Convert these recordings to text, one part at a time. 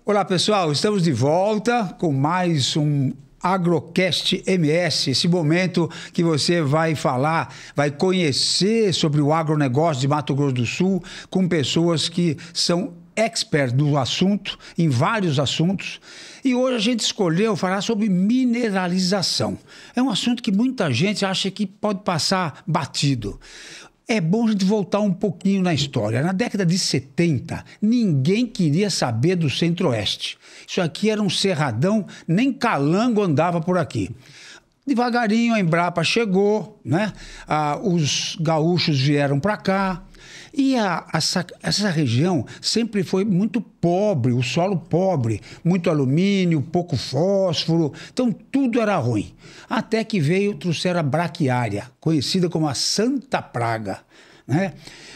Olá, pessoal, estamos de volta com mais um Agrocast MS, esse momento que você vai falar, vai conhecer sobre o agronegócio de Mato Grosso do Sul com pessoas que são experts do assunto, em vários assuntos. E hoje a gente escolheu falar sobre mineralização. É um assunto que muita gente acha que pode passar batido. É bom a gente voltar um pouquinho na história. Na década de 70, ninguém queria saber do Centro-Oeste. Isso aqui era um cerradão, nem calango andava por aqui. Devagarinho a Embrapa chegou, né? Os gaúchos vieram para cá. E essa região sempre foi muito pobre, o solo pobre, muito alumínio, pouco fósforo, então tudo era ruim. Até que trouxeram a braquiária, conhecida como a Santa Praga, né?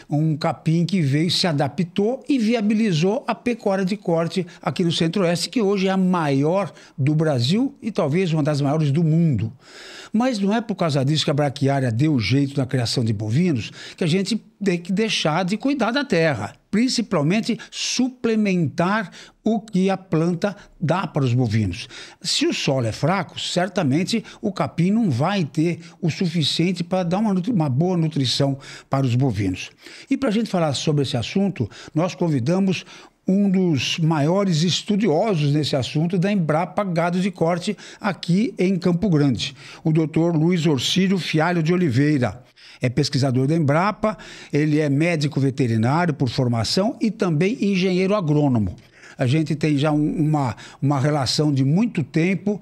Um capim que veio, se adaptou e viabilizou a pecuária de corte aqui no Centro-Oeste, que hoje é a maior do Brasil e talvez uma das maiores do mundo. Mas não é por causa disso que a braquiária deu jeito na criação de bovinos que a gente tem que deixar de cuidar da terra, principalmente suplementar o que a planta dá para os bovinos. Se o solo é fraco, certamente o capim não vai ter o suficiente para dar uma boa nutrição para os bovinos. E para a gente falar sobre esse assunto, nós convidamos um dos maiores estudiosos nesse assunto da Embrapa Gado de Corte aqui em Campo Grande, o Dr. Luiz Orcílio Fialho de Oliveira. É pesquisador da Embrapa, ele é médico veterinário por formação e também engenheiro agrônomo. A gente tem já uma relação de muito tempo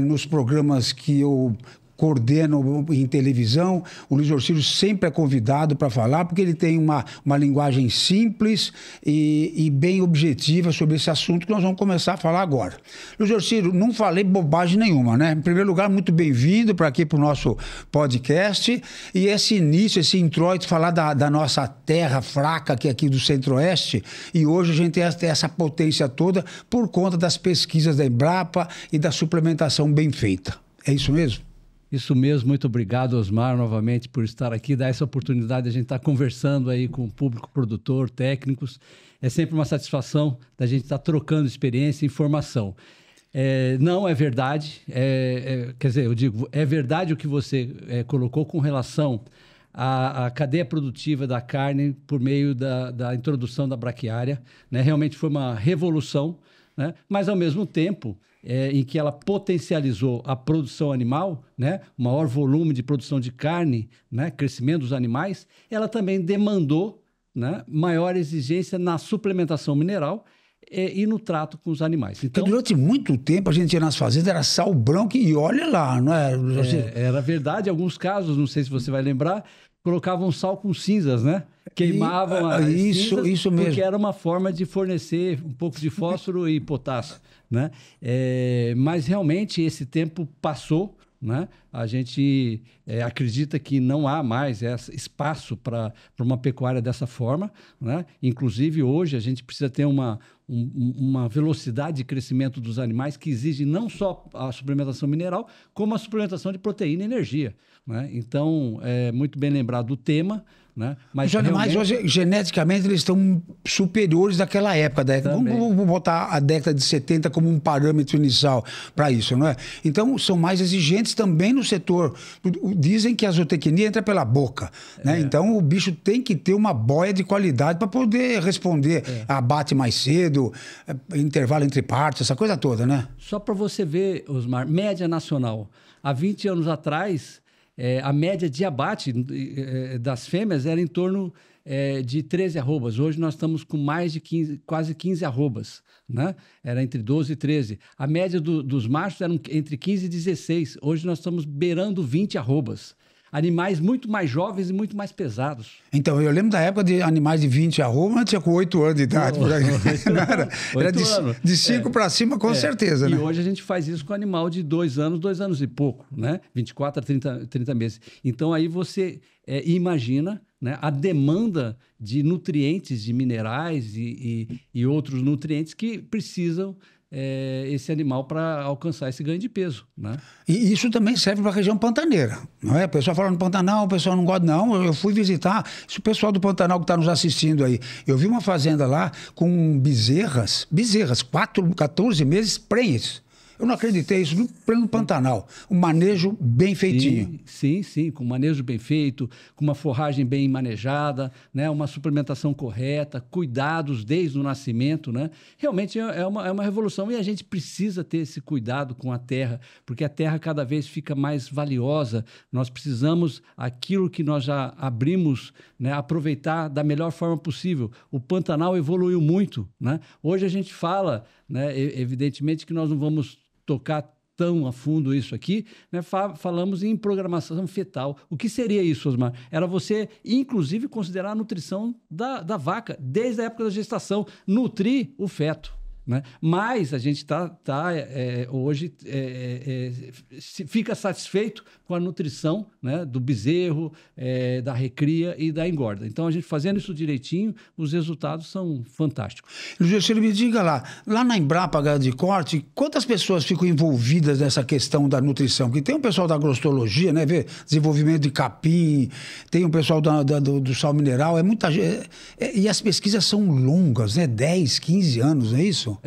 nos programas que eu coordeno em televisão. O Luiz Orcílio sempre é convidado para falar, porque ele tem uma linguagem simples e bem objetiva sobre esse assunto que nós vamos começar a falar agora. Luiz Orcílio, não falei bobagem nenhuma, né? Em primeiro lugar, muito bem-vindo para aqui para o nosso podcast. E esse início, esse introito, falar da nossa terra fraca, que é aqui do Centro-Oeste, e hoje a gente tem essa potência toda por conta das pesquisas da Embrapa e da suplementação bem feita. É isso mesmo? Isso mesmo, muito obrigado, Osmar, novamente por estar aqui, dar essa oportunidade de a gente estar conversando aí com o público produtor, técnicos. É sempre uma satisfação da gente estar trocando experiência e informação. Não é verdade, quer dizer, eu digo, é verdade o que você colocou com relação à cadeia produtiva da carne por meio da introdução da braquiária, né? Realmente foi uma revolução, né? Mas, ao mesmo tempo, em que ela potencializou a produção animal, né? O maior volume de produção de carne, né? Crescimento dos animais, ela também demandou, né? Maior exigência na suplementação mineral e no trato com os animais. Então, durante muito tempo a gente ia nas fazendas, era sal branco e olha lá, não é? Era verdade, em alguns casos, não sei se você vai lembrar, colocavam sal com cinzas, né? Queimavam as cinzas, isso mesmo. Porque era uma forma de fornecer um pouco de fósforo e potássio, né? Mas realmente esse tempo passou, né? A gente acredita que não há mais espaço para uma pecuária dessa forma, né? Inclusive hoje a gente precisa ter uma velocidade de crescimento dos animais que exige não só a suplementação mineral, como a suplementação de proteína e energia, né? Então, muito bem lembrado do tema, né? Mas os animais hoje, geneticamente, eles estão superiores daquela época. Vamos botar a década de 70 como um parâmetro inicial para isso, não é? Então, são mais exigentes também no setor. Dizem que a zootecnia entra pela boca, né? Então, o bicho tem que ter uma boia de qualidade para poder responder. Abate mais cedo, intervalo entre partes, essa coisa toda, né? Só para você ver, Osmar, média nacional. Há 20 anos atrás, a média de abate das fêmeas era em torno de 13 arrobas. Hoje nós estamos com mais de 15, quase 15 arrobas, né? Era entre 12 e 13. A média dos machos era entre 15 e 16. Hoje nós estamos beirando 20 arrobas. Animais muito mais jovens e muito mais pesados. Então, eu lembro da época de animais de 20 arroba, mas tinha com 8 anos de idade. Era de 5 para cima, com certeza. E né? hoje a gente faz isso com animal de 2 anos e pouco, né? 24 a 30 meses. Então, aí você imagina, né, a demanda de nutrientes, de minerais e outros nutrientes que precisam esse animal para alcançar esse ganho de peso, né? E isso também serve para a região pantaneira, não é? O pessoal fala no Pantanal, o pessoal não gosta, não. Eu fui visitar, se o pessoal do Pantanal que está nos assistindo aí, eu vi uma fazenda lá com bezerras, 14 meses, prenhes. Eu não acreditei isso no pleno Pantanal. Um manejo bem feitinho. Sim, com manejo bem feito, com uma forragem bem manejada, né? Uma suplementação correta, cuidados desde o nascimento, né? Realmente é uma revolução e a gente precisa ter esse cuidado com a terra, porque a terra cada vez fica mais valiosa. Nós precisamos, aquilo que nós já abrimos, né, aproveitar da melhor forma possível. O Pantanal evoluiu muito, né? Hoje a gente fala, né, evidentemente que nós não vamos tocar tão a fundo isso aqui, né? Falamos em programação fetal. O que seria isso, Osmar? Era você, inclusive, considerar a nutrição da vaca, desde a época da gestação, nutrir o feto, né? Mas a gente hoje fica satisfeito com a nutrição, né, do bezerro, da recria e da engorda. Então, a gente fazendo isso direitinho, os resultados são fantásticos. Juscelio, me diga lá na Embrapa Gado de Corte, quantas pessoas ficam envolvidas nessa questão da nutrição? Porque tem um pessoal da agrostologia, né, desenvolvimento de capim, tem um pessoal do sal mineral, é muita gente. E as pesquisas são longas, né, 10, 15 anos, não é isso?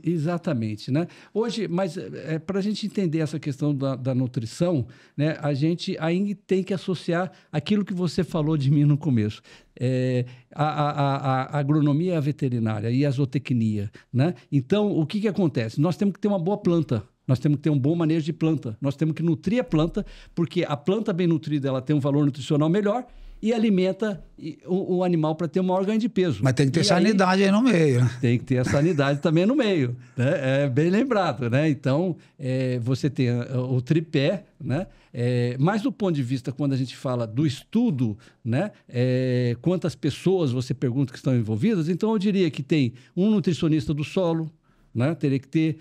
Exatamente, né? Hoje, mas para a gente entender essa questão da nutrição, né, a gente ainda tem que associar aquilo que você falou de mim no começo. A agronomia e a veterinária e a zootecnia, né? Então, o que acontece? Nós temos que ter uma boa planta. Nós temos que ter um bom manejo de planta. Nós temos que nutrir a planta, porque a planta bem nutrida ela tem um valor nutricional melhor e alimenta o animal para ter um maior ganho de peso. Mas tem que ter sanidade aí no meio, né? Tem que ter a sanidade também no meio, né? É bem lembrado, né? Então, você tem o tripé, né? Mas do ponto de vista, quando a gente fala do estudo, né? Quantas pessoas você pergunta que estão envolvidas, então eu diria que tem um nutricionista do solo, né? Teria que ter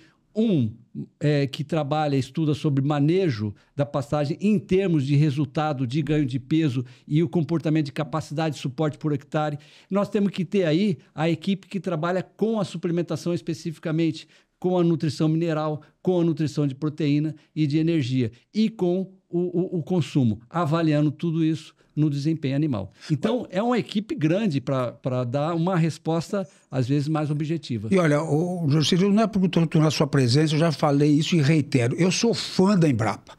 que trabalha, estuda sobre manejo da pastagem em termos de resultado de ganho de peso e o comportamento de capacidade de suporte por hectare. Nós temos que ter aí a equipe que trabalha com a suplementação especificamente, com a nutrição mineral, com a nutrição de proteína e de energia e com o consumo, avaliando tudo isso no desempenho animal. Então, é uma equipe grande para dar uma resposta, às vezes, mais objetiva. E olha, Juscelio, não é porque estou na sua presença, eu já falei isso e reitero. Eu sou fã da Embrapa.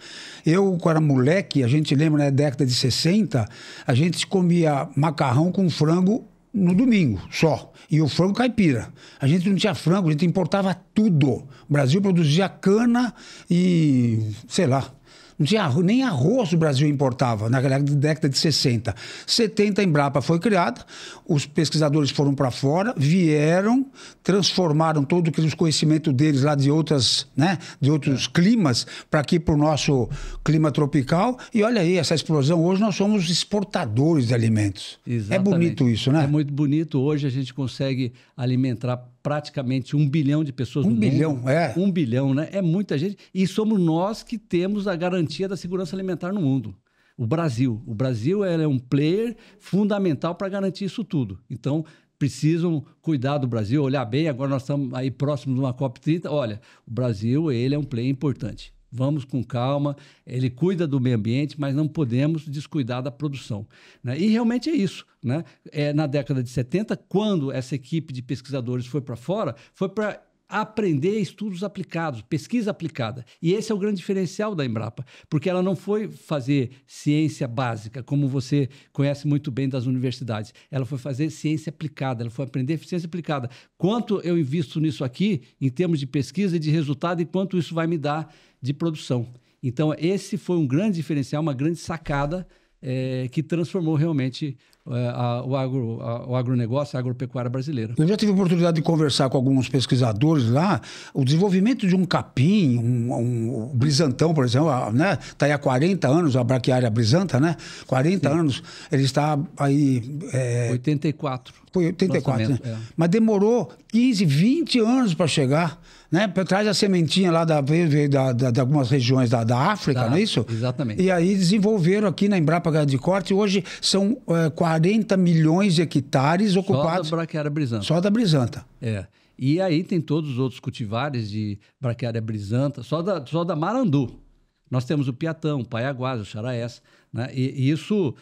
Eu, quando era moleque, a gente lembra, na década de 60, a gente comia macarrão com frango no domingo, só. E o frango caipira. A gente não tinha frango, a gente importava tudo. O Brasil produzia cana e, sei lá, não tinha nem arroz o Brasil importava, naquela década de 60. 70 a Embrapa foi criada, os pesquisadores foram para fora, vieram, transformaram todo aquele conhecimento deles lá de outros climas para aqui para o nosso clima tropical. E olha aí, essa explosão. Hoje nós somos exportadores de alimentos. Exatamente. É bonito isso, né? É muito bonito. Hoje a gente consegue alimentar praticamente 1 bilhão de pessoas no mundo. 1 bilhão, 1 bilhão, né? É muita gente. E somos nós que temos a garantia da segurança alimentar no mundo. O Brasil é um player fundamental para garantir isso tudo. Então, precisam cuidar do Brasil, olhar bem. Agora nós estamos aí próximos de uma COP30. Olha, o Brasil, ele é um player importante. Vamos com calma, ele cuida do meio ambiente, mas não podemos descuidar da produção, né? E realmente é isso, né? Na década de 70, quando essa equipe de pesquisadores foi para fora, foi para aprender estudos aplicados, pesquisa aplicada. E esse é o grande diferencial da Embrapa, porque ela não foi fazer ciência básica, como você conhece muito bem das universidades. Ela foi fazer ciência aplicada, ela foi aprender ciência aplicada. Quanto eu invisto nisso aqui, em termos de pesquisa e de resultado, e quanto isso vai me dar de produção. Então, esse foi um grande diferencial, uma grande sacada que transformou realmente o agronegócio, a agropecuária brasileira. Eu já tive a oportunidade de conversar com alguns pesquisadores lá. O desenvolvimento de um capim, um brisantão, por exemplo, né? Está aí há 40 anos, a braquiária brisanta, né? 40 anos, ele está aí... 84. Foi 84, né? Mas demorou 15, 20 anos para chegar, né? Traz a sementinha lá de algumas regiões da África, não é isso? Exatamente. E aí desenvolveram aqui na Embrapa Gado de Corte. Hoje são 40 milhões de hectares ocupados. Só da braquiária brisanta. Só da brisanta. E aí tem todos os outros cultivares de Braquiária brisanta, só da Marandu. Nós temos o piatão, o paiaguás, o charaés, né? E isso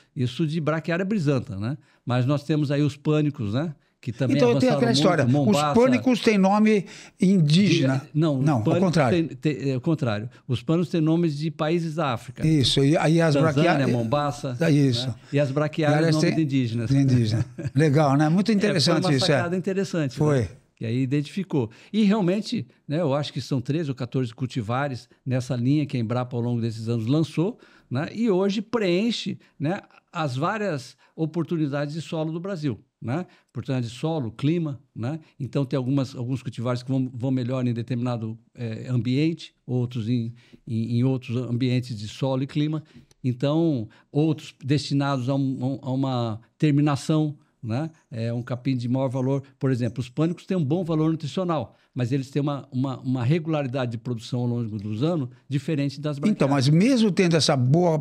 de Braquiária brisanta, né? Mas nós temos aí os pânicos, né? Que também então tem aquela história, Mombaça. Os pânicos têm nome indígena. Não, ao contrário. É o contrário. Os pânicos têm nomes de países da África. Isso, e aí as braquiárias... Mombaça. Isso. Né? E as braquiárias, nomes de indígenas. Indígena. Legal, né? Muito interessante foi uma isso. sacada interessante. Foi. Né? Que aí identificou. E realmente, né, eu acho que são 13 ou 14 cultivares nessa linha que a Embrapa ao longo desses anos lançou, né, e hoje preenche, né, as várias oportunidades de solo do Brasil. Né? Oportunidade de solo, clima, né? Então tem alguns cultivares que vão melhor em determinado ambiente, outros em outros ambientes de solo e clima. Então, outros destinados a uma terminação, né? Um capim de maior valor. Por exemplo, os pânicos têm um bom valor nutricional, mas eles têm uma regularidade de produção ao longo dos anos diferente das braquiárias. Então, mas mesmo tendo essa boa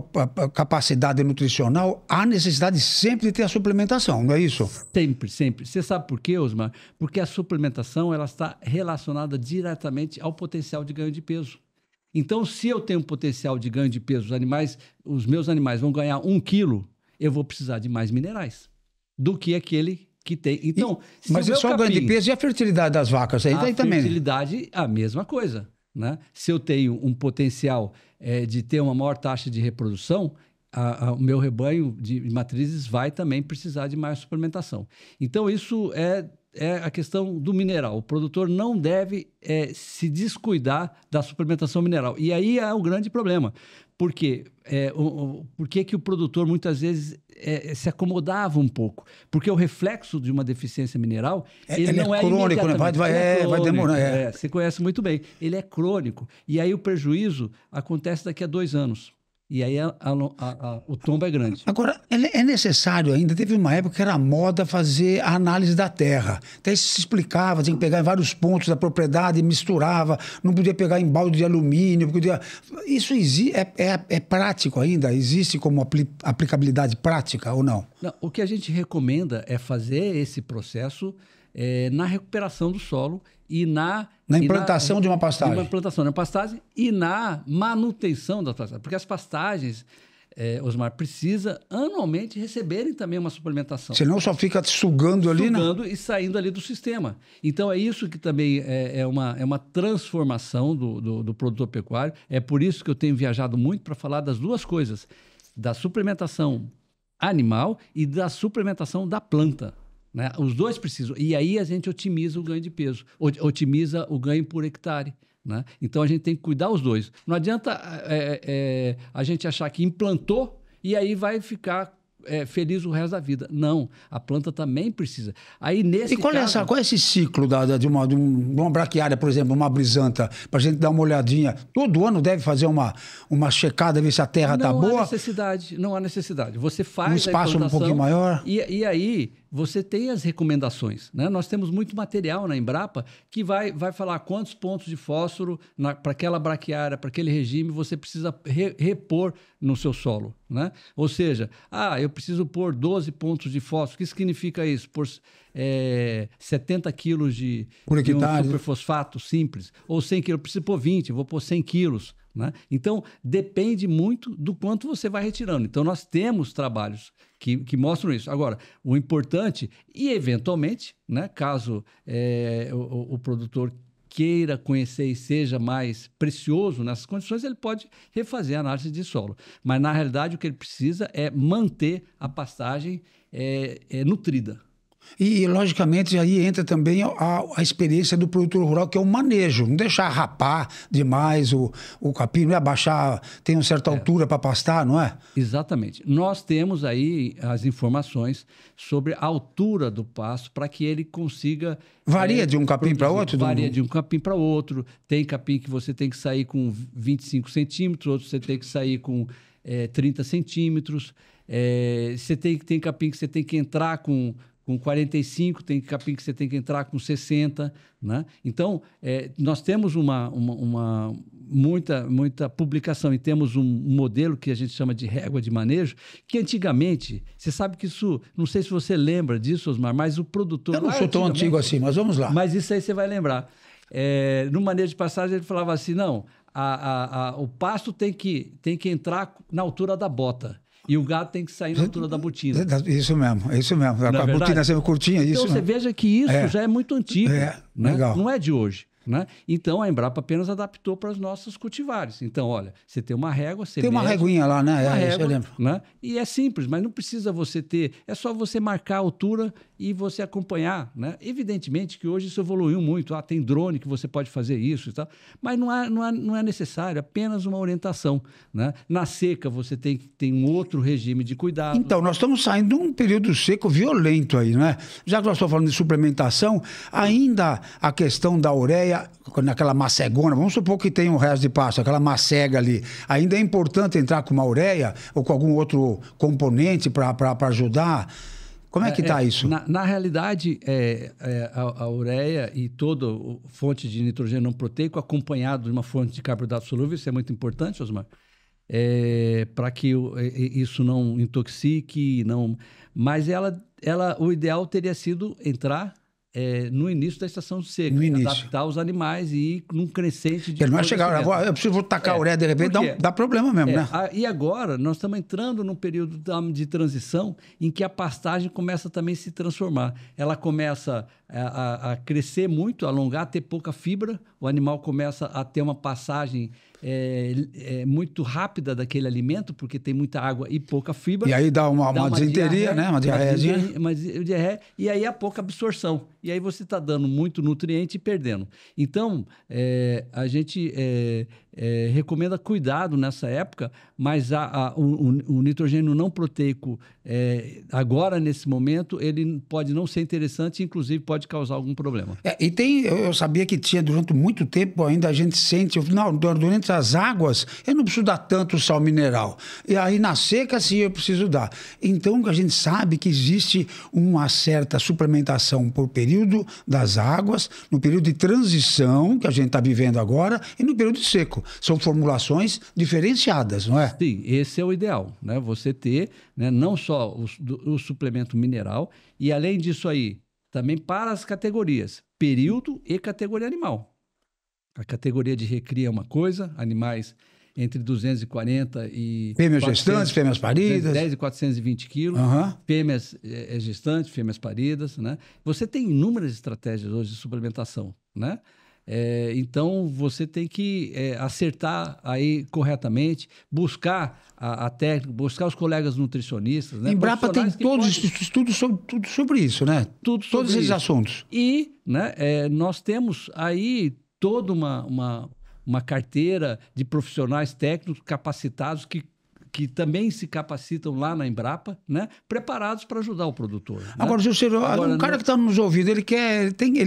capacidade nutricional, há necessidade sempre de ter a suplementação, não é isso? Sempre, sempre. Você sabe por quê, Osmar? Porque a suplementação ela está relacionada diretamente ao potencial de ganho de peso. Então, se eu tenho um potencial de ganho de peso, os meus animais vão ganhar 1 quilo, eu vou precisar de mais minerais do que aquele que tem. Então, mas é só o ganho de peso e a fertilidade das vacas aí também. A fertilidade, a mesma coisa, né? Se eu tenho um potencial de ter uma maior taxa de reprodução, o meu rebanho de matrizes vai também precisar de mais suplementação. Então, isso é a questão do mineral. O produtor não deve se descuidar da suplementação mineral. E aí é o grande problema. Por quê? Por que o produtor muitas vezes se acomodava um pouco? Porque o reflexo de uma deficiência mineral ele não é crônico, né? Vai demorar. Você conhece muito bem. Ele é crônico. E aí o prejuízo acontece daqui a 2 anos. E aí o tombo é grande. Agora, é necessário ainda, teve uma época que era moda fazer a análise da terra. Até se explicava, tinha que pegar em vários pontos da propriedade, misturava, não podia pegar em balde de alumínio. Isso é prático ainda? Existe como aplicabilidade prática ou não? Não, o que a gente recomenda é fazer esse processo na recuperação do solo e na implantação de uma pastagem. Na implantação de uma pastagem e na manutenção das pastagens. Porque as pastagens, Osmar, precisa anualmente receberem também uma suplementação. Senão só fica sugando ali, né? Sugando e saindo ali do sistema. Então é isso que também é uma transformação do produtor pecuário. É por isso que eu tenho viajado muito para falar das duas coisas. Da suplementação animal e da suplementação da planta. Né? Os dois precisam. E aí a gente otimiza o ganho de peso, otimiza o ganho por hectare. Né? Então a gente tem que cuidar os dois. Não adianta a gente achar que implantou e aí vai ficar feliz o resto da vida. Não, a planta também precisa. Aí, nesse qual é esse ciclo de uma braquiária, por exemplo, uma brisanta, para a gente dar uma olhadinha? Todo ano deve fazer uma checada, ver se a terra está boa? Não há necessidade. Você faz um espaço um pouquinho maior? E aí você tem as recomendações. Né? Nós temos muito material na Embrapa que vai falar quantos pontos de fósforo para aquela braquiária, para aquele regime, você precisa repor no seu solo. Né? Ou seja, eu preciso pôr 12 pontos de fósforo. O que significa isso? Por 70 quilos de um superfosfato simples. Ou 100 quilos, eu preciso pôr 20, eu vou pôr 100 quilos. Né? Então, depende muito do quanto você vai retirando. Então, nós temos trabalhos que mostram isso. Agora, o importante, e eventualmente, né, caso o produtor queira conhecer e seja mais precioso nessas condições, ele pode refazer a análise de solo. Mas, na realidade, o que ele precisa é manter a pastagem nutrida. E, logicamente, aí entra também a experiência do produtor rural, que é o manejo. Não deixar rapar demais o capim, não é abaixar, tem uma certa altura para pastar, não é? Exatamente. Nós temos aí as informações sobre a altura do pasto para que ele consiga... Varia de um capim para outro? Varia de um capim para outro. Tem capim que você tem que sair com 25 centímetros, outros você tem que sair com 30 centímetros. Tem capim que você tem que entrar com 45, tem capim que você tem que entrar com 60, né? Então, nós temos uma muita publicação e temos um modelo que a gente chama de régua de manejo, que antigamente, você sabe que isso, não sei se você lembra disso, Osmar, mas o produtor... Eu não sou tão antigo assim, mas vamos lá. Mas isso aí você vai lembrar. No manejo de pastagem ele falava assim, não, o pasto tem que entrar na altura da bota. E o gado tem que sair na altura da botina. Isso mesmo, isso mesmo. Não a botina sempre curtinha, isso. Então você veja que isso já é muito antigo. Né? Legal. Não é de hoje. Né? Então a Embrapa apenas adaptou para os nossos cultivares. Então, olha, você tem uma régua, você tem uma reguinha lá, né? Uma régua, eu lembro. Né? E é simples, mas não precisa você ter. É só você marcar a altura e você acompanhar. Né? Evidentemente que hoje isso evoluiu muito. Tem drone que você pode fazer isso e tal, mas não é necessário, apenas uma orientação. Né? Na seca você tem um outro regime de cuidado. Então, nós estamos saindo de um período seco violento aí, né? Já que nós estamos falando de suplementação, ainda a questão da ureia, naquela macegona, vamos supor que tem um resto de pasto, aquela macega ali, ainda é importante entrar com uma ureia ou com algum outro componente para ajudar? Como é que está isso? Na realidade, a ureia e toda fonte de nitrogênio não proteico acompanhado de uma fonte de carboidrato solúvel, isso é muito importante, Osmar, para que isso não intoxique, mas o ideal teria sido entrar no início da estação seca, adaptar os animais e ir num crescente de... Ele não é chegar, eu preciso tacar a ureia, de repente dá problema mesmo, né? E agora nós estamos entrando num período de transição em que a pastagem começa também a se transformar. Ela começa a crescer muito, alongar, ter pouca fibra, o animal começa a ter uma passagem muito rápida daquele alimento, porque tem muita água e pouca fibra. E aí dá uma disenteria, né? Uma diarreazinha. E aí há pouca absorção. E aí você está dando muito nutriente e perdendo. Então, a gente recomenda cuidado nessa época, mas o nitrogênio não proteico, agora, nesse momento, ele pode não ser interessante, inclusive pode causar algum problema. Eu sabia que tinha, durante muito tempo, ainda a gente sente, durante as águas, eu não preciso dar tanto sal mineral. E aí, na seca, sim, eu preciso dar. Então, a gente sabe que existe uma certa suplementação por período das águas, no período de transição, que a gente está vivendo agora, e no período seco. São formulações diferenciadas, não é? Sim, esse é o ideal, né? Você ter, né, não só o suplemento mineral, e além disso aí, também para as categorias, período e categoria animal. A categoria de recria é uma coisa, animais entre 240 e... Fêmeas gestantes, fêmeas paridas. 10 e 420 quilos, fêmeas gestantes, fêmeas paridas, né? Você tem inúmeras estratégias hoje de suplementação, né? Então, você tem que acertar aí corretamente, buscar a técnica, buscar os colegas nutricionistas. Né? Embrapa tem todos os estudos tudo sobre isso, né? Todos esses assuntos. E nós temos aí toda uma carteira de profissionais técnicos capacitados que também se capacitam lá na Embrapa, né? Preparados para ajudar o produtor. Né? Agora, Juscelio, um cara que está nos ouvindo, ele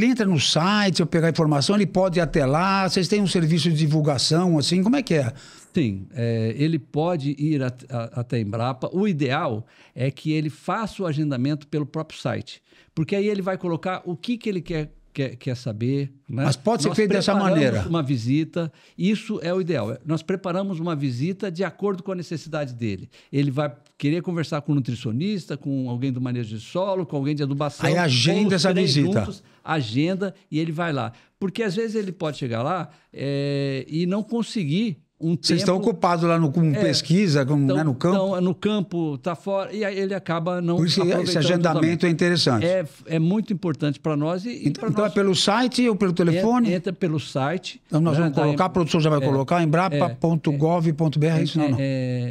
entra no site, eu pegar informação, ele pode ir até lá, vocês têm um serviço de divulgação, assim, como é que é? Sim, ele pode ir até a Embrapa. O ideal é que ele faça o agendamento pelo próprio site, porque aí ele vai colocar o que ele quer saber. Né? Mas pode ser feito dessa maneira. Uma visita, isso é o ideal. Nós preparamos uma visita de acordo com a necessidade dele. Ele vai querer conversar com um nutricionista, com alguém do manejo de solo, com alguém de adubação. Aí agenda essa visita. Juntos, agenda e ele vai lá. Porque às vezes ele pode chegar lá e não conseguir Vocês estão ocupados lá com pesquisa, no campo? Então, no campo, está fora, e aí ele acaba não aproveitando. Por isso esse agendamento é interessante. É muito importante para nós. Então é pelo site ou pelo telefone? Entra pelo site. Então nós vamos colocar, a produção já vai colocar, embrapa.gov.br, é isso não?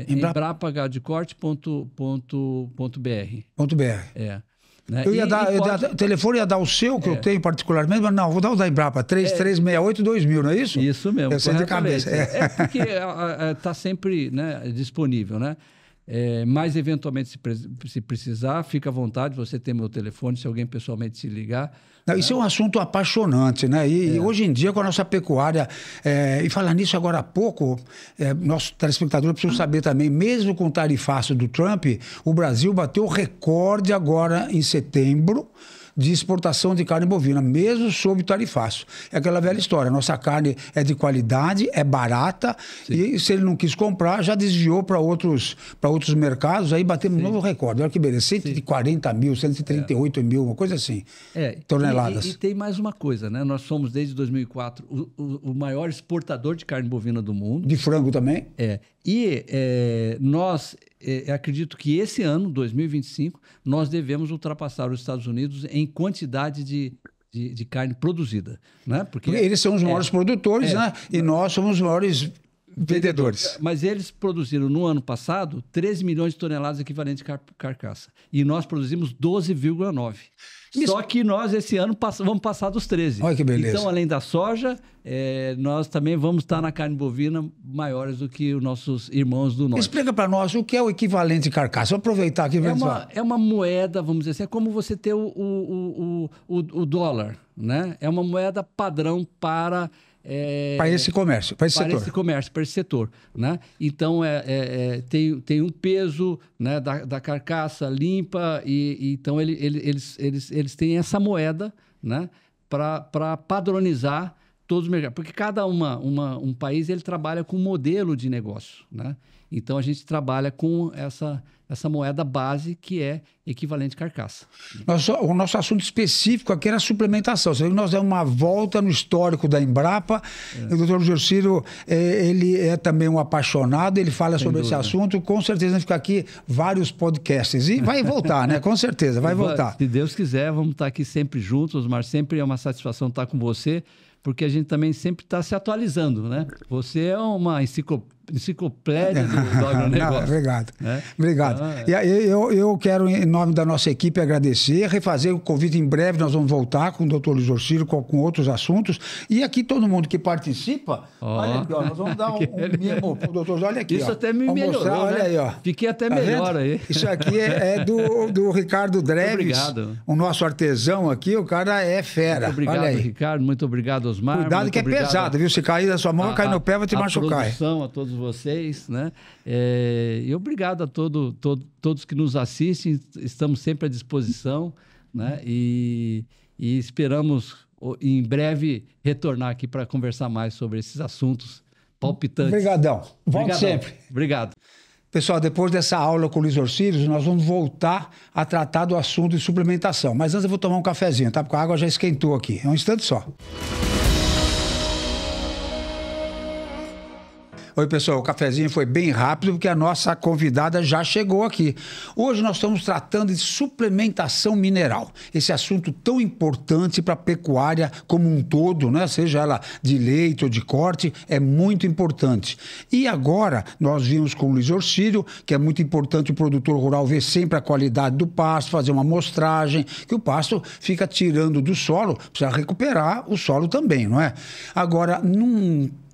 embrapagadcorte.br. Né? Eu ia dar, o telefone ia dar o seu, que eu tenho particularmente, mas não, vou dar o da Embrapa, 3368-2000, não é isso? Isso mesmo. Eu sei de cabeça. Porque está sempre, né, disponível, né? Mas, eventualmente, se precisar, fica à vontade, você tem meu telefone, se alguém pessoalmente se ligar. Não, isso é um assunto apaixonante, né? E hoje em dia, com a nossa pecuária, e falar nisso agora há pouco, nosso telespectador precisa saber também, mesmo com o tarifaço do Trump, o Brasil bateu recorde agora em setembro de exportação de carne bovina, mesmo sob tarifaço. É aquela velha história, nossa carne é de qualidade, é barata, e se ele não quis comprar, já desviou para outros mercados, aí batemos um novo recorde. Olha que beleza, 140 mil, 138 mil, uma coisa assim, toneladas. E tem mais uma coisa, né? Nós somos, desde 2004, o maior exportador de carne bovina do mundo. De frango também? Nós, acredito que esse ano, 2025, nós devemos ultrapassar os Estados Unidos em quantidade de carne produzida, né? Porque eles são os maiores produtores, né? E nós somos os maiores vendedores. Mas eles produziram no ano passado 13 milhões de toneladas equivalentes de carcaça. E nós produzimos 12,9. Só que nós, esse ano, vamos passar dos 13. Olha que beleza. Então, além da soja, nós também vamos estar na carne bovina maiores do que os nossos irmãos do norte. Explica para nós o que é o equivalente de carcaça. Vou aproveitar aqui. É uma moeda, vamos dizer assim, é como você ter o dólar, né? É uma moeda padrão para esse comércio, para esse setor. Esse comércio, para esse setor, né? Então, tem um peso, né, da carcaça limpa, e então eles têm essa moeda, né, para padronizar todos os mercados. Porque cada um país ele trabalha com um modelo de negócio, né? Então, a gente trabalha com essa moeda base que é equivalente carcaça. O nosso assunto específico aqui era a suplementação. Você viu que nós demos uma volta no histórico da Embrapa. O doutor Jorcílio, ele é também um apaixonado, ele fala sobre esse assunto. Com certeza vai ficar aqui vários podcasts. E vai voltar, né? Com certeza, vai voltar. Se Deus quiser, vamos estar aqui sempre juntos, mas sempre é uma satisfação estar com você, porque a gente também sempre está se atualizando, né? Você é uma enciclopédia do agronegócio. Obrigado. Né? Obrigado. Eu quero, em nome da nossa equipe, agradecer, refazer o convite. Em breve nós vamos voltar com o doutor Luiz Orcílio, com outros assuntos. E aqui todo mundo que participa, olha aqui, ó, nós vamos dar um mimo para o doutor. Olha aqui. Isso até me melhorou, mostrar, né? Olha aí, ó. Fiquei até Tá melhor vendo? aí. Isso aqui é do Ricardo Dreves, o nosso artesão aqui. O cara é fera. Muito obrigado, olha aí. Ricardo. Muito obrigado, Osmar. Cuidado muito que é pesado, viu? Se cair da sua mão, vai cair no pé, vai te machucar. A todos vocês, né? E obrigado a todos que nos assistem. Estamos sempre à disposição, né? E esperamos em breve retornar aqui para conversar mais sobre esses assuntos palpitantes. Obrigadão. Volte sempre. Obrigado. Pessoal, depois dessa aula com o Luiz Orcílio, nós vamos voltar a tratar do assunto de suplementação. Mas antes eu vou tomar um cafezinho, tá? Porque a água já esquentou aqui. É um instante só. Oi, pessoal, o cafezinho foi bem rápido porque a nossa convidada já chegou aqui. Hoje nós estamos tratando de suplementação mineral. Esse assunto tão importante para a pecuária como um todo, né? Seja ela de leite ou de corte, é muito importante. E agora nós vimos com o Luiz Orcílio, que é muito importante o produtor rural ver sempre a qualidade do pasto, fazer uma amostragem, que o pasto fica tirando do solo, precisa recuperar o solo também, não é? Agora,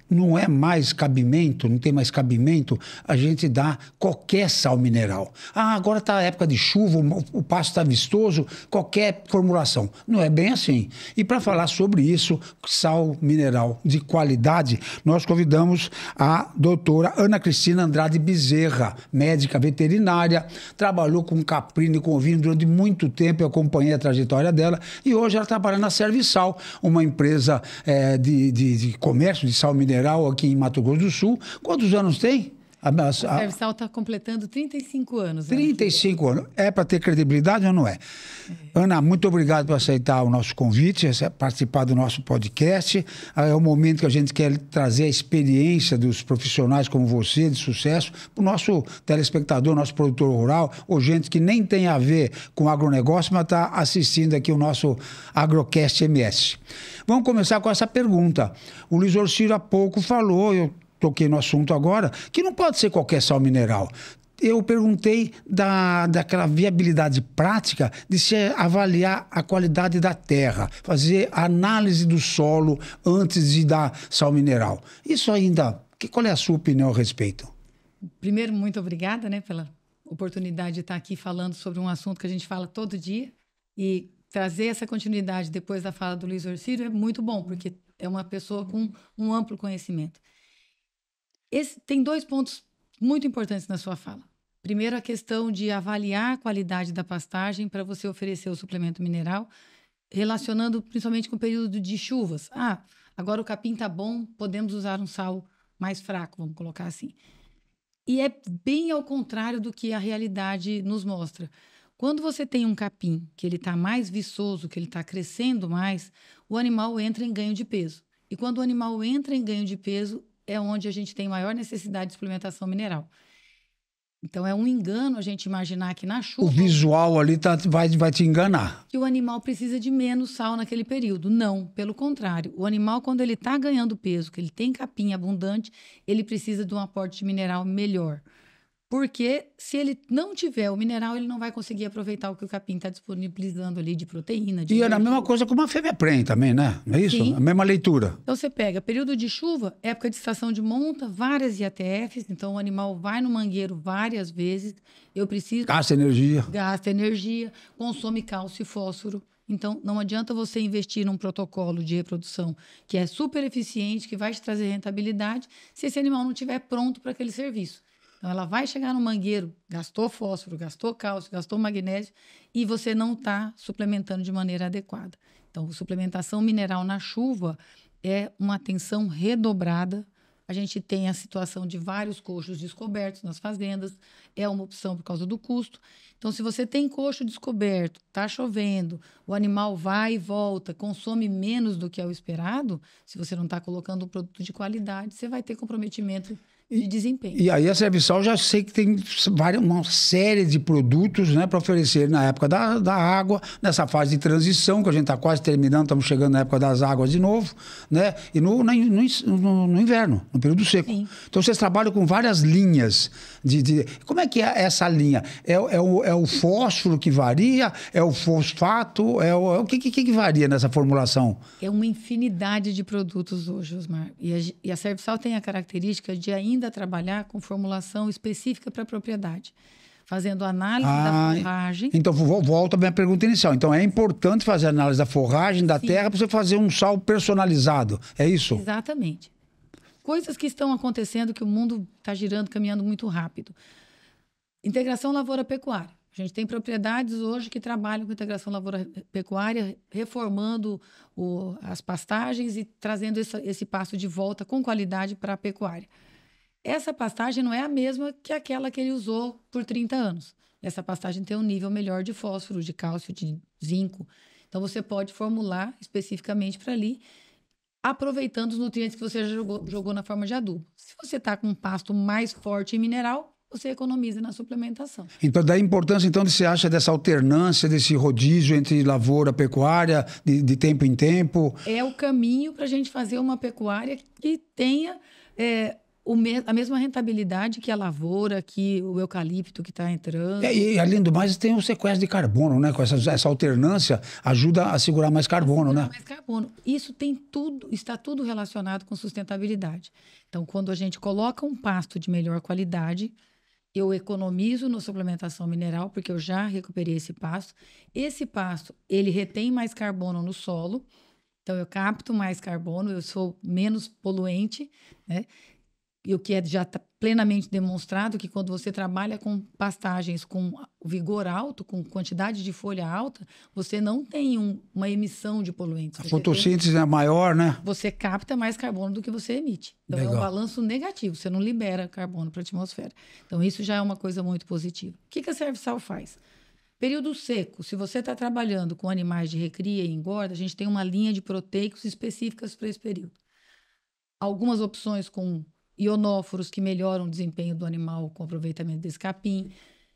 não é mais cabimento, não tem mais cabimento a gente dar qualquer sal mineral. Agora está a época de chuva, o pasto está vistoso, qualquer formulação. Não é bem assim. E para falar sobre isso, sal mineral de qualidade, nós convidamos a doutora Ana Cristina Andrade Bezerra, médica veterinária, trabalhou com caprino e com ovino durante muito tempo, eu acompanhei a trajetória dela, e hoje ela trabalha na Serviçal, uma empresa de comércio de sal mineral aqui em Mato Grosso do Sul. Quantos anos tem? A Serviçal está completando 35 anos. 35 anos. É para ter credibilidade ou não é? Ana, muito obrigado por aceitar o nosso convite, participar do nosso podcast. É o momento que a gente quer trazer a experiência dos profissionais como você, de sucesso, para o nosso telespectador, nosso produtor rural, ou gente que nem tem a ver com agronegócio, mas está assistindo aqui o nosso Agrocast MS. Vamos começar com essa pergunta. O Luiz Orcílio há pouco falou, eu toquei no assunto agora, que não pode ser qualquer sal mineral. Eu perguntei daquela viabilidade prática de se avaliar a qualidade da terra, fazer análise do solo antes de dar sal mineral. Isso ainda, qual é a sua opinião a respeito? Primeiro, muito obrigada, né, pela oportunidade de estar aqui falando sobre um assunto que a gente fala todo dia, e trazer essa continuidade depois da fala do Luiz Orcílio é muito bom, porque é uma pessoa com um amplo conhecimento. Tem dois pontos muito importantes na sua fala. Primeiro, a questão de avaliar a qualidade da pastagem para você oferecer o suplemento mineral, relacionando principalmente com o período de chuvas. Agora o capim está bom, podemos usar um sal mais fraco, vamos colocar assim. E é bem ao contrário do que a realidade nos mostra. Quando você tem um capim que ele está mais viçoso, que ele está crescendo mais, o animal entra em ganho de peso. E quando o animal entra em ganho de peso, é onde a gente tem maior necessidade de suplementação mineral. Então, é um engano a gente imaginar que na chuva... O visual ali vai te enganar. Que o animal precisa de menos sal naquele período. Não, pelo contrário. O animal, quando ele está ganhando peso, que ele tem capim abundante, ele precisa de um aporte de mineral melhor. Porque se ele não tiver o mineral, ele não vai conseguir aproveitar o que o capim está disponibilizando ali de proteína. E é a mesma coisa com uma fêmea prenhe também, né? Não é isso? Sim. A mesma leitura. Então, você pega período de chuva, época de estação de monta, várias IATFs. Então, o animal vai no mangueiro várias vezes. Eu preciso... Gasta energia. Gasta energia, consome cálcio e fósforo. Então, não adianta você investir num protocolo de reprodução que é super eficiente, que vai te trazer rentabilidade, se esse animal não estiver pronto para aquele serviço. Então, ela vai chegar no mangueiro, gastou fósforo, gastou cálcio, gastou magnésio, e você não está suplementando de maneira adequada. Então, suplementação mineral na chuva é uma atenção redobrada. A gente tem a situação de vários coxos descobertos nas fazendas, é uma opção por causa do custo. Então, se você tem coxo descoberto, está chovendo, o animal vai e volta, consome menos do que é o esperado, se você não está colocando um produto de qualidade, você vai ter comprometimento de desempenho. E aí a Serviçal já sei que tem uma série de produtos, né, para oferecer na época da água, nessa fase de transição, que a gente está quase terminando, estamos chegando na época das águas de novo, né? E no inverno, no período seco. Sim. Então vocês trabalham com várias linhas de... Como é que é essa linha? É o fósforo que varia? É o fosfato? O que varia nessa formulação? É uma infinidade de produtos hoje, Osmar. E a Serviçal tem a característica de ainda trabalhar com formulação específica para a propriedade, fazendo análise da forragem. Então, volta à minha pergunta inicial. Então, é importante fazer análise da forragem, da terra, para você fazer um sal personalizado. É isso? Exatamente. Coisas que estão acontecendo, que o mundo está girando, caminhando muito rápido. Integração lavoura-pecuária. A gente tem propriedades hoje que trabalham com integração lavoura-pecuária, reformando as pastagens e trazendo esse pasto de volta com qualidade para a pecuária. Essa pastagem não é a mesma que aquela que ele usou por 30 anos. Essa pastagem tem um nível melhor de fósforo, de cálcio, de zinco. Então, você pode formular especificamente para ali, aproveitando os nutrientes que você jogou na forma de adubo. Se você está com um pasto mais forte em mineral, você economiza na suplementação. Então, daí a importância, então, você acha dessa alternância, desse rodízio entre lavoura, pecuária, de tempo em tempo? É o caminho para a gente fazer uma pecuária que tenha a mesma rentabilidade que a lavoura, que o eucalipto que está entrando. E, além do mais, tem o sequestro de carbono, né? Com essa alternância, ajuda a segurar mais carbono, né? Mais carbono. Isso está tudo relacionado com sustentabilidade. Então, quando a gente coloca um pasto de melhor qualidade, eu economizo na suplementação mineral, porque eu já recuperei esse pasto. Esse pasto, ele retém mais carbono no solo, então eu capto mais carbono, eu sou menos poluente, né? E o que já está plenamente demonstrado que quando você trabalha com pastagens com vigor alto, com quantidade de folha alta, você não tem uma emissão de poluentes. A fotossíntese é maior, né? Você capta mais carbono do que você emite. Então, legal. É um balanço negativo. Você não libera carbono para a atmosfera. Então, isso já é uma coisa muito positiva. O que a Serviçal faz? Período seco. Se você está trabalhando com animais de recria e engorda, a gente tem uma linha de proteicos específicas para esse período. Algumas opções com ionóforos que melhoram o desempenho do animal com aproveitamento desse capim.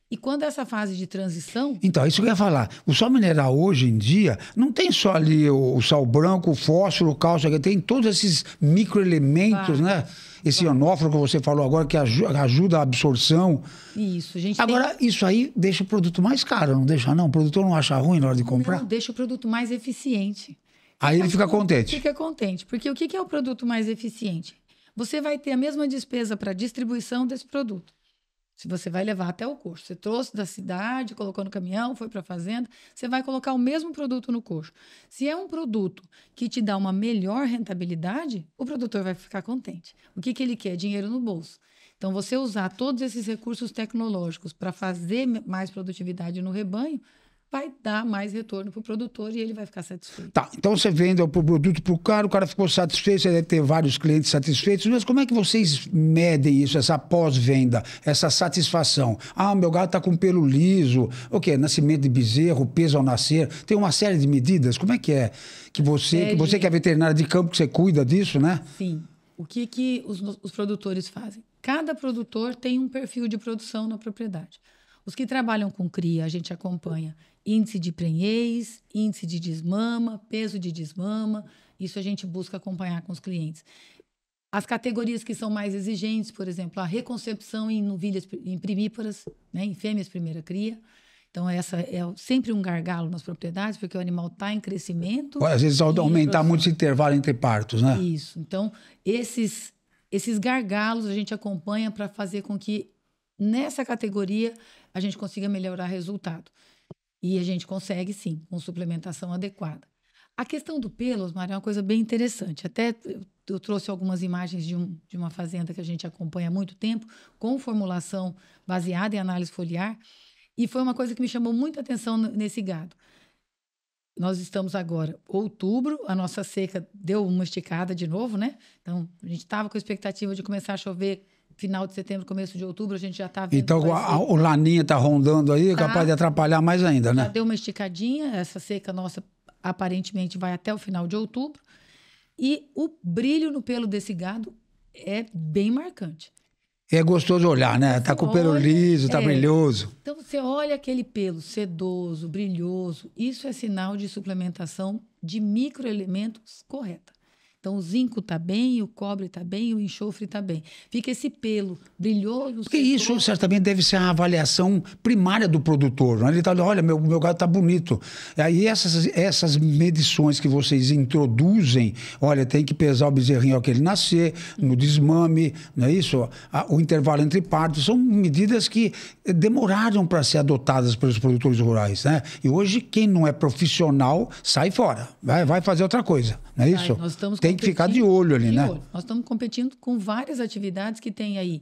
E quando essa fase de transição... Então, isso que eu ia falar. O sal mineral hoje em dia não tem só ali o sal branco, o fósforo, o cálcio, tem todos esses microelementos, né? Esse ionóforo que você falou agora, que ajuda a absorção. Isso, Agora, isso aí deixa o produto mais caro, não deixa não? O produtor não acha ruim na hora de comprar? Não, deixa o produto mais eficiente. Aí ele fica contente. Fica contente, porque o que é o produto mais eficiente? Você vai ter a mesma despesa para distribuição desse produto. Se você vai levar até o coxo. Você trouxe da cidade, colocou no caminhão, foi para a fazenda, você vai colocar o mesmo produto no coxo. Se é um produto que te dá uma melhor rentabilidade, o produtor vai ficar contente. O que ele quer? Dinheiro no bolso. Então, você usar todos esses recursos tecnológicos para fazer mais produtividade no rebanho vai dar mais retorno para o produtor e ele vai ficar satisfeito. Tá, então você vende o produto para o cara ficou satisfeito, você deve ter vários clientes satisfeitos, mas como é que vocês medem isso, essa pós-venda, essa satisfação? Ah, meu gado está com pelo liso, o quê? Nascimento de bezerro, peso ao nascer, tem uma série de medidas, como é? Que você que é veterinário de campo, que você cuida disso, né? Sim. O que os produtores fazem? Cada produtor tem um perfil de produção na propriedade. Os que trabalham com cria, a gente acompanha índice de prenhez, índice de desmama, peso de desmama. Isso a gente busca acompanhar com os clientes. As categorias que são mais exigentes, por exemplo, a reconcepção em novilhas, em primíparas, né, em fêmeas primeira cria. Então, essa é sempre um gargalo nas propriedades, porque o animal está em crescimento. Às vezes aumentar muito esse intervalo entre partos, né? Isso. Então, esses gargalos a gente acompanha para fazer com que nessa categoria a gente consiga melhorar o resultado. E a gente consegue, sim, com suplementação adequada. A questão do pelo, Osmar, é uma coisa bem interessante. Até eu trouxe algumas imagens de uma fazenda que a gente acompanha há muito tempo, com formulação baseada em análise foliar, e foi uma coisa que me chamou muita atenção nesse gado. Nós estamos agora, outubro, a nossa seca deu uma esticada de novo, né? Então, a gente estava com a expectativa de começar a chover final de setembro, começo de outubro, a gente já está vendo. Então, o laninha está rondando aí, é capaz de atrapalhar mais ainda, né? Já deu uma esticadinha, essa seca nossa aparentemente vai até o final de outubro. E o brilho no pelo desse gado é bem marcante. É gostoso olhar, né? Tá com o pelo liso, tá brilhoso. Então, você olha aquele pelo sedoso, brilhoso, isso é sinal de suplementação de microelementos correta. Então, o zinco está bem, o cobre está bem, o enxofre está bem. Fica esse pelo brilhoso. Porque isso certamente deve ser a avaliação primária do produtor. Né? Ele está olha, meu gado está bonito. Aí essas medições que vocês introduzem, olha, tem que pesar o bezerrinho ao que ele nascer, no desmame, não é isso? O intervalo entre partos, são medidas que demoraram para ser adotadas pelos produtores rurais. Né? E hoje, quem não é profissional, sai fora, vai fazer outra coisa. Não é isso? Tem que ficar de olho ali, né? Nós estamos competindo com várias atividades que tem aí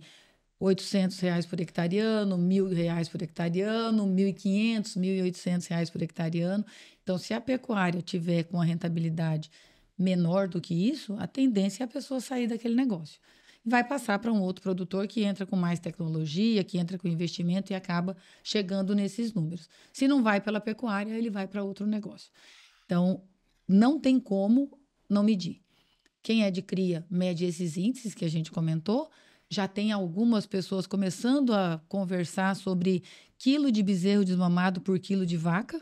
R$800 por hectareano, R$1.000 por hectareano, R$1.500, R$1.800 por hectareano. Então, se a pecuária tiver com a rentabilidade menor do que isso, a tendência é a pessoa sair daquele negócio. Vai passar para um outro produtor que entra com mais tecnologia, que entra com investimento e acaba chegando nesses números. Se não vai pela pecuária, ele vai para outro negócio. Então, não tem como não medir. Quem é de cria mede esses índices que a gente comentou. Já tem algumas pessoas começando a conversar sobre quilo de bezerro desmamado por quilo de vaca.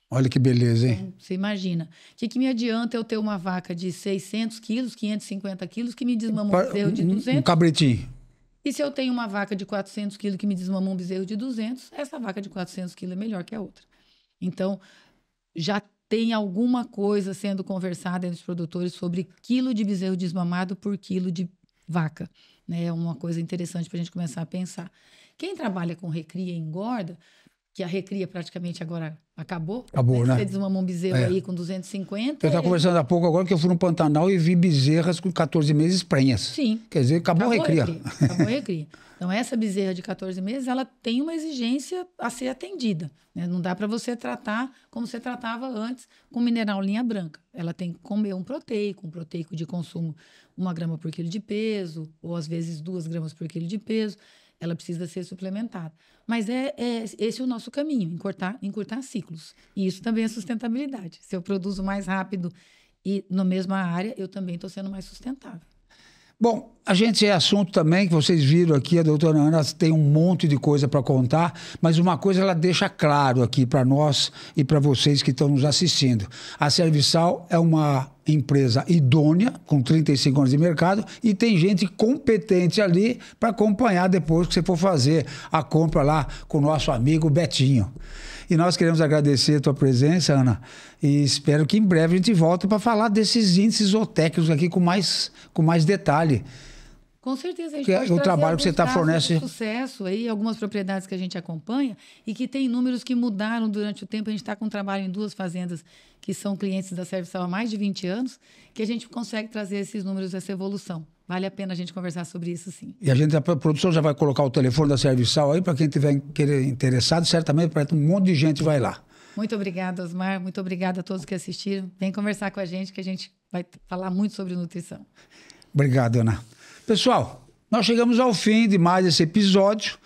Olha que beleza, hein? Então, você imagina. O que me adianta eu ter uma vaca de 600 quilos, 550 quilos, que me desmama um bezerro de 200? Um cabritinho. E se eu tenho uma vaca de 400 quilos que me desmama um bezerro de 200, essa vaca de 400 quilos é melhor que a outra. Então, já tem alguma coisa sendo conversada entre os produtores sobre quilo de bezerro desmamado por quilo de vaca. Né? É uma coisa interessante para a gente começar a pensar. Quem trabalha com recria e engorda, que a recria praticamente agora acabou. Acabou, né? Você desmamou um bezerro aí com 250. Eu estava conversando há pouco agora que eu fui no Pantanal e vi bezerras com 14 meses prenhas. Sim. Quer dizer, acabou a recria. Acabou a recria. Então, essa bezerra de 14 meses, ela tem uma exigência a ser atendida. Né? Não dá para você tratar como você tratava antes com mineral linha branca. Ela tem que comer um proteico de consumo 1 grama por quilo de peso, ou às vezes 2 gramas por quilo de peso. Ela precisa ser suplementada. Mas esse é o nosso caminho, encurtar ciclos. E isso também é sustentabilidade. Se eu produzo mais rápido e na mesma área, eu também estou sendo mais sustentável. Bom, a gente é assunto também, que vocês viram aqui, a doutora Ana tem um monte de coisa para contar, mas uma coisa ela deixa claro aqui para nós e para vocês que estão nos assistindo. A Serviçal é uma empresa idônea, com 35 anos de mercado, e tem gente competente ali para acompanhar depois que você for fazer a compra lá com o nosso amigo Betinho. E nós queremos agradecer a tua presença, Ana, e espero que em breve a gente volte para falar desses índices zootécnicos aqui com mais detalhe. Com certeza, a gente que pode o trabalho que você está fornecendo. Sucesso aí, algumas propriedades que a gente acompanha e que tem números que mudaram durante o tempo. A gente está com trabalho em 2 fazendas que são clientes da Serviçal há mais de 20 anos, que a gente consegue trazer esses números, essa evolução. vale a pena a gente conversar sobre isso, sim. E a produção já vai colocar o telefone da Serviçal aí para quem tiver interessado, certamente um monte de gente vai lá. Muito obrigada, Osmar. Muito obrigada a todos que assistiram. Vem conversar com a gente, que a gente vai falar muito sobre nutrição. Obrigado, Ana. Pessoal, nós chegamos ao fim de mais esse episódio.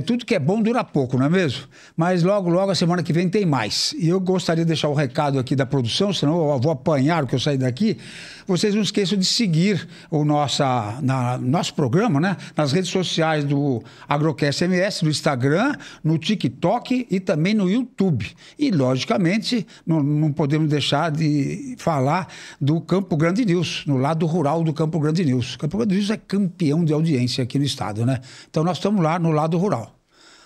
Tudo que é bom dura pouco, não é mesmo? Mas logo, a semana que vem tem mais. E eu gostaria de deixar o recado aqui da produção, senão eu vou apanhar o que eu sair daqui. Vocês não esqueçam de seguir o nosso programa, né? Nas redes sociais do Agrocast MS, no Instagram, no TikTok e também no YouTube. E, logicamente, não podemos deixar de falar do Campo Grande News, no lado rural do Campo Grande News. Campo Grande News é campeão de audiência aqui no estado, né? Então, nós estamos lá no lado rural.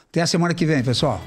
Até a semana que vem, pessoal.